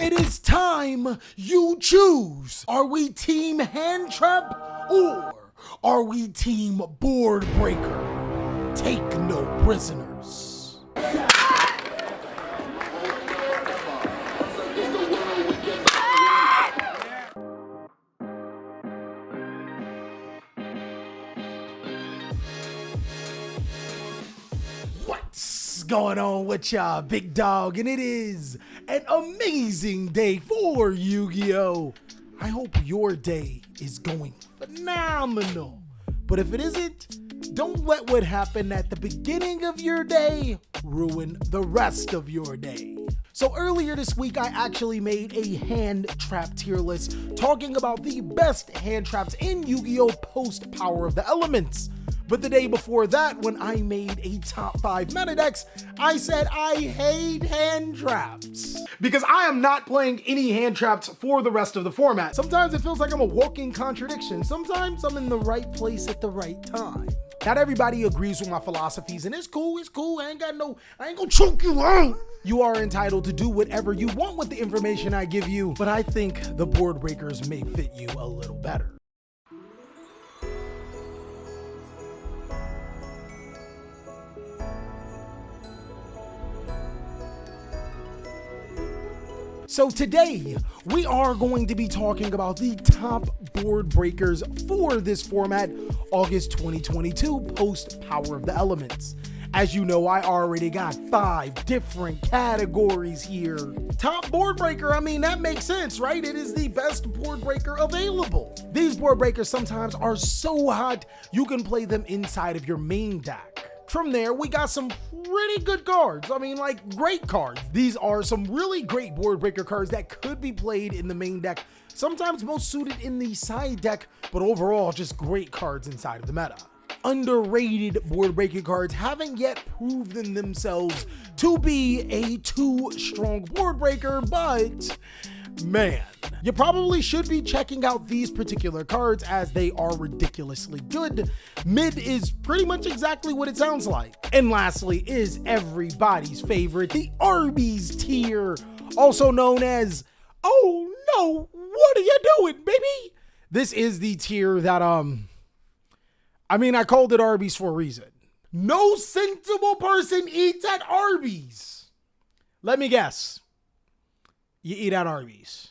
It is time you choose. Are we team hand trap or are we team board breaker? Take no prisoners. What's going on with y'all, big dog? And it is an amazing day for Yu-Gi-Oh! I hope your day is going phenomenal. But if it isn't, don't let what happened at the beginning of your day ruin the rest of your day. So earlier this week, I actually made a hand trap tier list talking about the best hand traps in Yu-Gi-Oh! Post Power of the Elements. But the day before that, when I made a top 5 meta decks, I said I hate hand traps. Because I am not playing any hand traps for the rest of the format. Sometimes it feels like I'm a walking contradiction. Sometimes I'm in the right place at the right time. Not everybody agrees with my philosophies, and it's cool, I ain't gonna choke you out. You are entitled to do whatever you want with the information I give you, but I think the board breakers may fit you a little better. So today, we are going to be talking about the top board breakers for this format, August 2022, post Power of the Elements. As you know, I already got 5 different categories here. Top board breaker, I mean, that makes sense, right? It is the best board breaker available. These board breakers sometimes are so hot, you can play them inside of your main deck. From there, we got some pretty good cards. I mean, like, great cards. These are some really great board breaker cards that could be played in the main deck, sometimes most suited in the side deck, but overall just great cards inside of the meta. Underrated board breaking cards haven't yet proven themselves to be a too strong board breaker, but man, you probably should be checking out these particular cards as they are ridiculously good. Mid is pretty much exactly what it sounds like. And lastly is everybody's favorite, the Arbys Tear, also known as, oh no, what are you doing, baby? This is the tier that, I called it Arbys for a reason. No sensible person eats at Arbys. Let me guess. You eat at Arbys.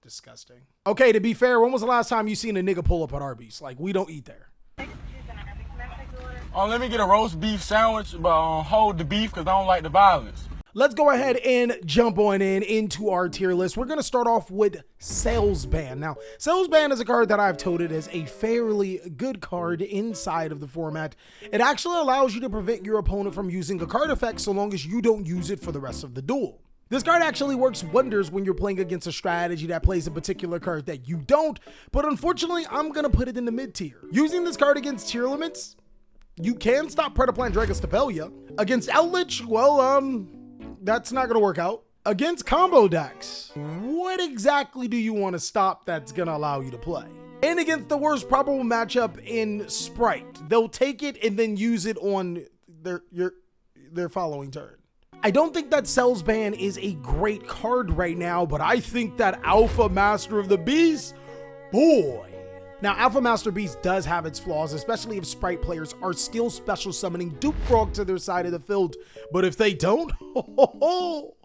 Disgusting. Okay, to be fair, when was the last time you seen a nigga pull up at Arbys? Like, we don't eat there. Oh, let me get a roast beef sandwich, but hold the beef because I don't like the violence. Let's go ahead and jump on into our tier list. We're going to start off with Salesban. Now, Salesban is a card that I've toted as a fairly good card inside of the format. It actually allows you to prevent your opponent from using a card effect so long as you don't use it for the rest of the duel. This card actually works wonders when you're playing against a strategy that plays a particular card that you don't, but unfortunately, I'm going to put it in the mid tier. Using this card against tier limits, you can stop Predaplan Dragostapelia. Against Outlich, well, that's not going to work out. Against combo decks, what exactly do you want to stop that's going to allow you to play? And against the worst probable matchup in Sprite, they'll take it and then use it on their following turn. I don't think that Salesban is a great card right now, but I think that Alpha Master of the Beast, boy. Now, Alpha Master Beast does have its flaws, especially if Sprite players are still special summoning Duke Frog to their side of the field. But if they don't,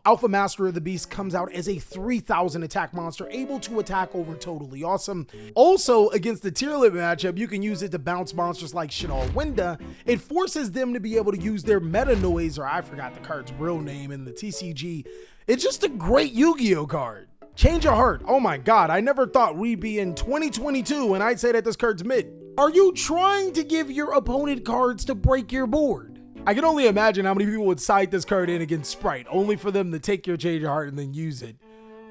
Alpha Master of the Beast comes out as a 3,000 attack monster, able to attack over totally awesome. Also, against the tier limit matchup, you can use it to bounce monsters like Shadal Winda. It forces them to be able to use their meta noise, or I forgot the card's real name in the TCG. It's just a great Yu-Gi-Oh card. Change of Heart. Oh my God, I never thought we'd be in 2022 and I'd say that this card's mid. Are you trying to give your opponent cards to break your board? I can only imagine how many people would side this card in against Sprite, only for them to take your Change of Heart and then use it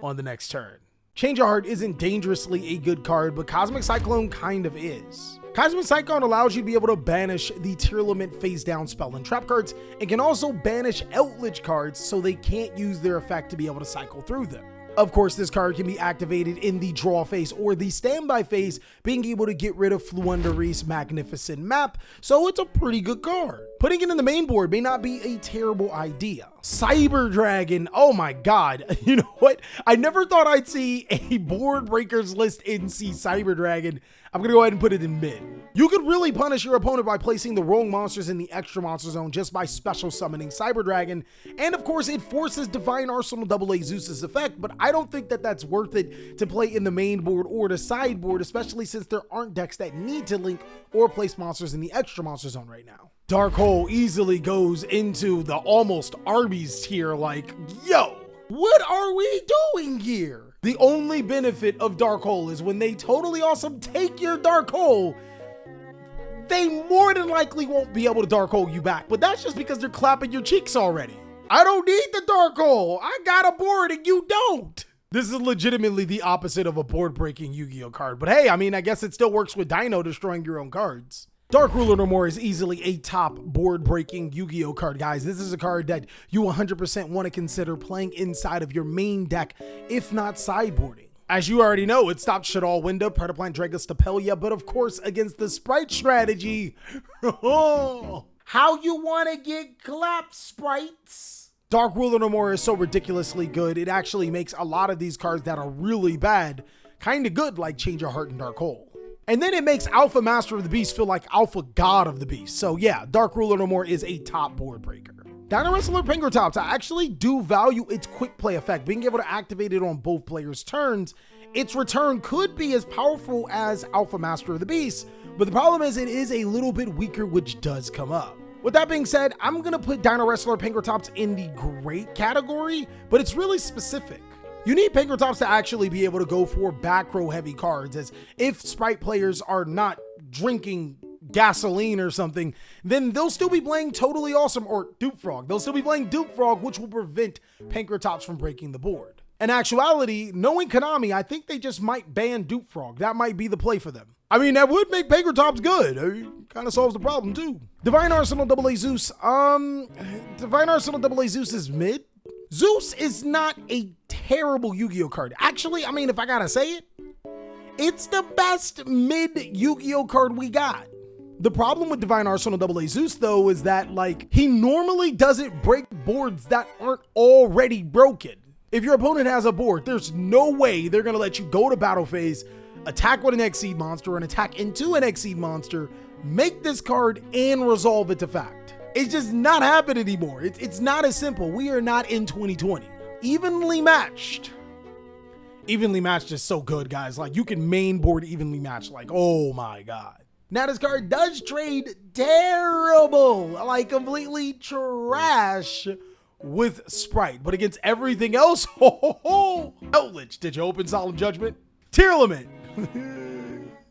on the next turn. Change of Heart isn't dangerously a good card, but Cosmic Cyclone kind of is. Cosmic Cyclone allows you to be able to banish the tier limit face down spell and trap cards, and can also banish Outlich cards so they can't use their effect to be able to cycle through them. Of course, this card can be activated in the draw phase or the standby phase, being able to get rid of Fluunderre's magnificent map, so it's a pretty good card. Putting it in the main board may not be a terrible idea. Cyber Dragon, oh my god. You know what? I never thought I'd see a board breakers list and see Cyber Dragon. I'm gonna go ahead and put it in mid. You could really punish your opponent by placing the wrong monsters in the extra monster zone just by special summoning Cyber Dragon. And of course, it forces Divine Arsenal Asus's effect, but I don't think that that's worth it to play in the main board or the sideboard, especially since there aren't decks that need to link or place monsters in the extra monster zone right now. Dark Hole easily goes into the almost Arbys Tear, like, yo, what are we doing here? The only benefit of Dark Hole is when they totally awesome take your Dark Hole, they more than likely won't be able to Dark Hole you back, but that's just because they're clapping your cheeks already. I don't need the Dark Hole. I got a board and you don't. This is legitimately the opposite of a board breaking Yu-Gi-Oh card, but hey, I mean, I guess it still works with Dino destroying your own cards. Dark Ruler No More is easily a top board-breaking Yu-Gi-Oh card, guys. This is a card that you 100% want to consider playing inside of your main deck, if not sideboarding. As you already know, it stops Shaddoll Window, Predaplant Dragus Stapelia, but of course, against the Sprite strategy, how you want to get clapped, Sprites? Dark Ruler No More is so ridiculously good, it actually makes a lot of these cards that are really bad kind of good, like Change Your Heart and Dark Hole. And then it makes Alpha Master of the Beast feel like Alpha God of the Beast. So yeah, Dark Ruler No More is a top board breaker. Dino Wrestler Pinkertops, I actually do value its quick play effect. Being able to activate it on both players' turns, its return could be as powerful as Alpha Master of the Beast, but the problem is it is a little bit weaker, which does come up. With that being said, I'm gonna put Dino Wrestler Pinkertops in the great category, but it's really specific. You need Pinkertops to actually be able to go for back row heavy cards, as if Sprite players are not drinking gasoline or something, then they'll still be playing Totally Awesome or Dupe Frog. They'll still be playing Dupe Frog, which will prevent Pinkertops from breaking the board. In actuality, knowing Konami, I think they just might ban Dupe Frog. That might be the play for them. I mean, that would make Pinkertops good. It kind of solves the problem too. Divine Arsenal Asus. Divine Arsenal Asus is mid. Zeus is not a terrible Yu-Gi-Oh card. Actually, I mean, if I gotta say it, it's the best mid Yu-Gi-Oh card we got. The problem with Divine Arsenal Asus though is that, like, he normally doesn't break boards that aren't already broken. If your opponent has a board, there's no way they're gonna let you go to battle phase, attack with an Exceed monster, and attack into an Exceed monster, make this card, and resolve it to fact. It's just not happening anymore. It's not as simple. We are not in 2020. Evenly matched. Evenly matched is so good, guys. Like, you can main board evenly matched. Like, oh my God. Now, this card does trade terrible, like completely trash with Sprite. But against everything else, Outlich, did you open Solemn Judgment? Tier Limit.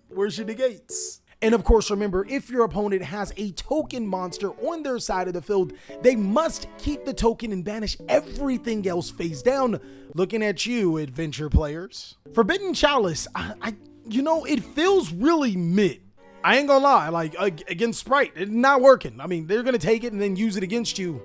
Where's your negates? And of course, remember, if your opponent has a token monster on their side of the field, they must keep the token and banish everything else face down. Looking at you, adventure players. Forbidden Chalice, you know, it feels really mid. I ain't gonna lie, like, against Sprite, it's not working. I mean, they're gonna take it and then use it against you,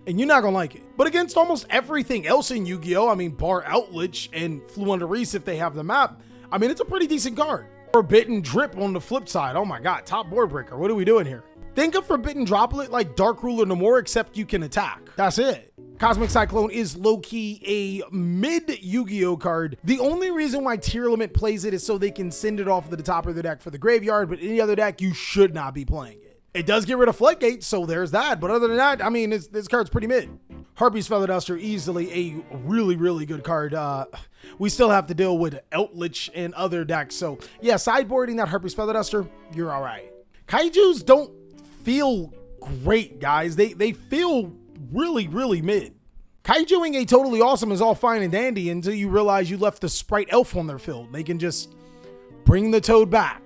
and you're not gonna like it. But against almost everything else in Yu-Gi-Oh, I mean, bar Outlich and Flew Under Reese if they have the map, I mean, it's a pretty decent card. Forbidden Drip on the flip side. Oh my God, top board breaker. What are we doing here? Think of Forbidden Droplet like Dark Ruler No More, except you can attack. That's it. Cosmic Cyclone is low-key a mid Yu-Gi-Oh card. The only reason why Tier Limit plays it is so they can send it off to the top of the deck for the graveyard, but any other deck, you should not be playing it. It does get rid of Floodgate, so there's that. But other than that, I mean, this card's pretty mid. Harpy's Feather Duster, easily a really, really good card. We still have to deal with Outlich and other decks. So yeah, sideboarding that Harpy's Feather Duster, you're all right. Kaijus don't feel great, guys. They feel really, really mid. Kaijuing a Totally Awesome is all fine and dandy until you realize you left the Sprite Elf on their field. They can just bring the Toad back.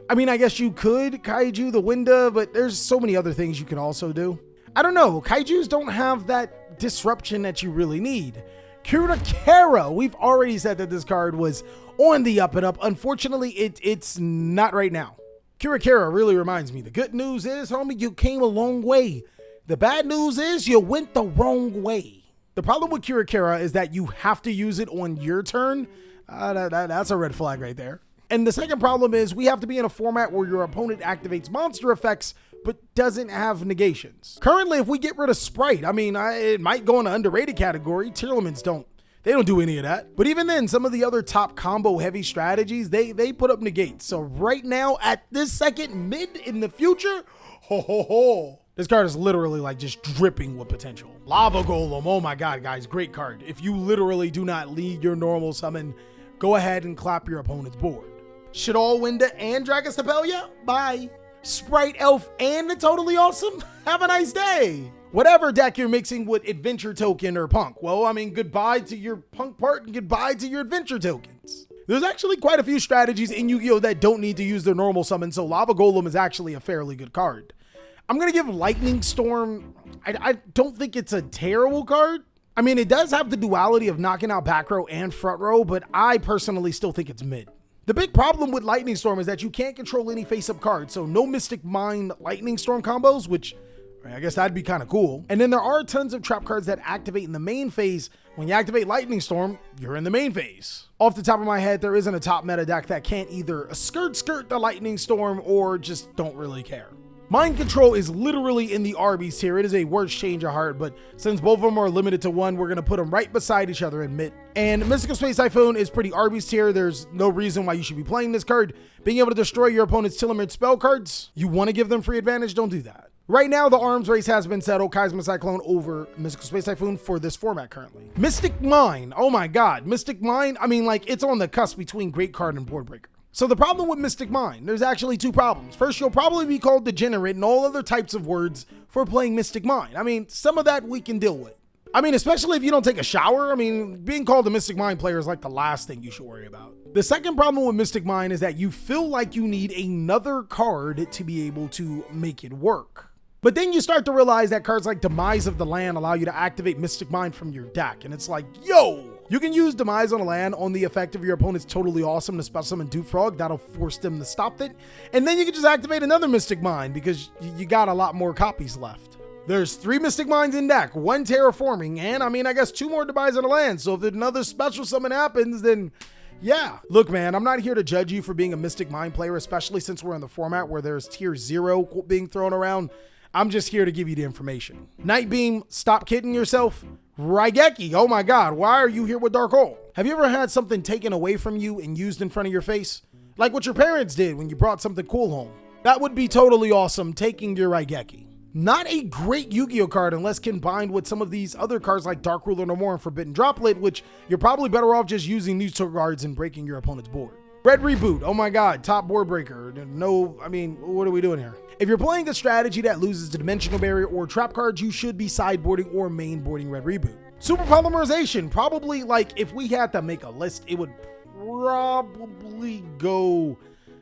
I mean, I guess you could Kaiju the Winda, but there's so many other things you can also do. I don't know. Kaijus don't have that disruption that you really need. Kirakira, we've already said that this card was on the up and up. Unfortunately, it's not right now. Kirakira really reminds me. The good news is, homie, you came a long way. The bad news is you went the wrong way. The problem with Kirakira is that you have to use it on your turn. That's a red flag right there. And the second problem is we have to be in a format where your opponent activates monster effects but doesn't have negations. Currently, if we get rid of Sprite, I mean, it might go in an underrated category. Tier limits don't do any of that. But even then, some of the other top combo heavy strategies, they put up negates. So right now, at this second, mid in the future, ho ho ho. This card is literally like just dripping with potential. Lava Golem, oh my God, guys, great card. If you literally do not lead your normal summon, go ahead and clap your opponent's board. Shaddoll Winda and Dragon Stapelia, bye. Sprite Elf and the Totally Awesome, have a nice day. Whatever deck you're mixing with Adventure Token or Punk, well, I mean, goodbye to your Punk part and goodbye to your Adventure Tokens. There's actually quite a few strategies in Yu-Gi-Oh! That don't need to use their normal summon, so Lava Golem is actually a fairly good card. I'm going to give Lightning Storm, I don't think it's a terrible card. I mean, it does have the duality of knocking out back row and front row, but I personally still think it's mid. The big problem with Lightning Storm is that you can't control any face-up cards, so no Mystic Mind Lightning Storm combos, which I guess that'd be kind of cool. And then there are tons of trap cards that activate in the main phase. When you activate Lightning Storm, you're in the main phase. Off the top of my head, there isn't a top meta deck that can't either skirt the Lightning Storm or just don't really care. Mind Control is literally in the Arbys Tear. It is a worst change of heart, but since both of them are limited to one, we're going to put them right beside each other in mid. And Mystical Space Typhoon is pretty Arbys Tear. There's no reason why you should be playing this card. Being able to destroy your opponent's Tillamid spell cards, you want to give them free advantage, don't do that. Right now, the arms race has been settled. Kaijus Cyclone over Mystical Space Typhoon for this format currently. Mystic Mine, oh my God. Mystic Mine, I mean, like, it's on the cusp between Great Card and Board Breaker. So the problem with Mystic Mine, there's actually two problems. First, you'll probably be called degenerate and all other types of words for playing Mystic Mine. I mean, some of that we can deal with. I mean, especially if you don't take a shower. I mean, being called a Mystic Mine player is like the last thing you should worry about. The second problem with Mystic Mine is that you feel like you need another card to be able to make it work. But then you start to realize that cards like Demise of the Land allow you to activate Mystic Mine from your deck. And it's like, yo, you can use Demise on a land on the effect of your opponent's Totally Awesome to special summon Duke Frog. That'll force them to stop it. And then you can just activate another Mystic Mine because you got a lot more copies left. There's 3 Mystic Mines in deck, 1 Terraforming, and I mean, I guess 2 more Demise on a land. So if another special summon happens, then yeah. Look, man, I'm not here to judge you for being a Mystic Mine player, especially since we're in the format where there's tier 0 being thrown around. I'm just here to give you the information. Nightbeam, stop kidding yourself. Raigeki, oh my God, why are you here with Dark Hole? Have you ever had something taken away from you and used in front of your face? Like what your parents did when you brought something cool home. That would be totally awesome, taking your Raigeki. Not a great Yu-Gi-Oh card unless combined with some of these other cards like Dark Ruler No More and Forbidden Droplet, which you're probably better off just using these 2 cards and breaking your opponent's board. Red Reboot, oh my God, top board breaker. No, I mean, what are we doing here? If you're playing a strategy that loses the Dimensional Barrier or trap cards, you should be sideboarding or mainboarding Red Reboot. Super Polymerization, probably like if we had to make a list, it would probably go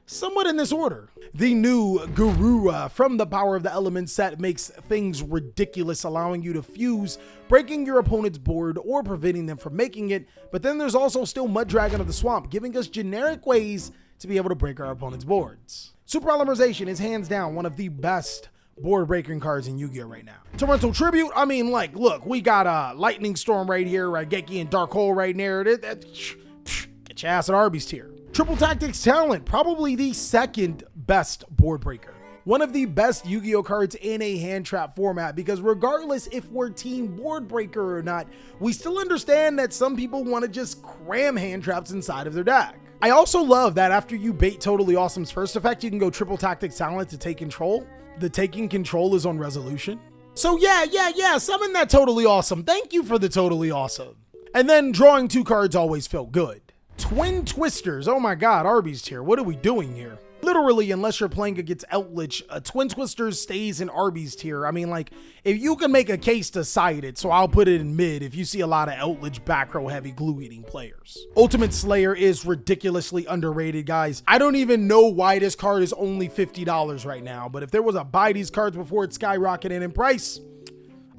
somewhat in this order. The new Gurura from the Power of the Elements set makes things ridiculous, allowing you to fuse, breaking your opponent's board or preventing them from making it. But then there's also still Mud Dragon of the Swamp, giving us generic ways to be able to break our opponent's boards. Super Polymerization is hands down one of the best board breaking cards in Yu-Gi-Oh right now. Torrential Tribute, I mean, like, look, we got Lightning Storm right here, Raigeki and Dark Hole right there. Get your ass at Arbys Tear. Triple Tactics Talent, probably the second best board breaker. One of the best Yu-Gi-Oh cards in a hand trap format, because regardless if we're team board breaker or not, we still understand that some people want to just cram hand traps inside of their deck. I also love that after you bait Totally Awesome's first effect, you can go Triple Tactics Talent to take control. The taking control is on resolution. So yeah, summon that Totally Awesome. Thank you for the Totally Awesome. And then drawing 2 cards always felt good. Twin Twisters, oh my God, Arbys Tear, what are we doing here? Literally, unless you're playing against Eldritch, Twin Twisters stays in Arbys Tear. I mean, like, if you can make a case to side it, so I'll put it in mid if you see a lot of Eldritch back row heavy glue eating players. Ultimate Slayer is ridiculously underrated, guys. I don't even know why this card is only $50 right now, but if there was a buy these cards before it skyrocketed in price,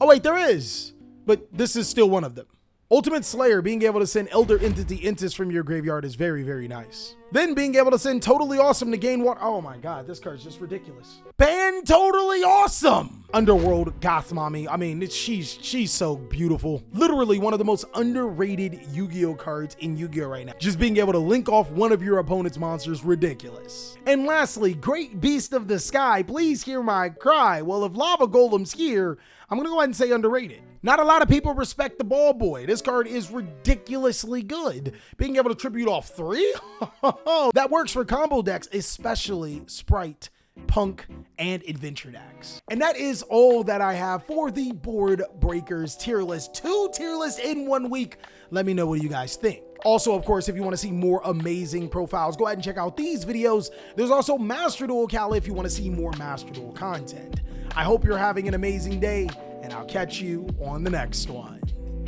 oh wait, there is, but this is still one of them. Ultimate Slayer, being able to send Elder Entity Intis from your graveyard is very, very nice. Then being able to send Totally Awesome to gain one. Oh my God, this card's just ridiculous. Ban Totally Awesome! Underworld Goth Mommy. I mean, she's so beautiful. Literally one of the most underrated Yu-Gi-Oh cards in Yu-Gi-Oh right now. Just being able to link off one of your opponent's monsters, ridiculous. And lastly, Great Beast of the Sky, please hear my cry. Well, if Lava Golem's here, I'm gonna go ahead and say underrated. Not a lot of people respect the ball boy. This card is ridiculously good. Being able to tribute off 3? That works for combo decks, especially Sprite, Punk, and Adventure decks. And that is all that I have for the Board Breakers tier list. 2 tier lists in 1 week. Let me know what you guys think. Also, of course, if you want to see more amazing profiles, go ahead and check out these videos. There's also Master Duel Cali if you want to see more Master Duel content. I hope you're having an amazing day, and I'll catch you on the next one.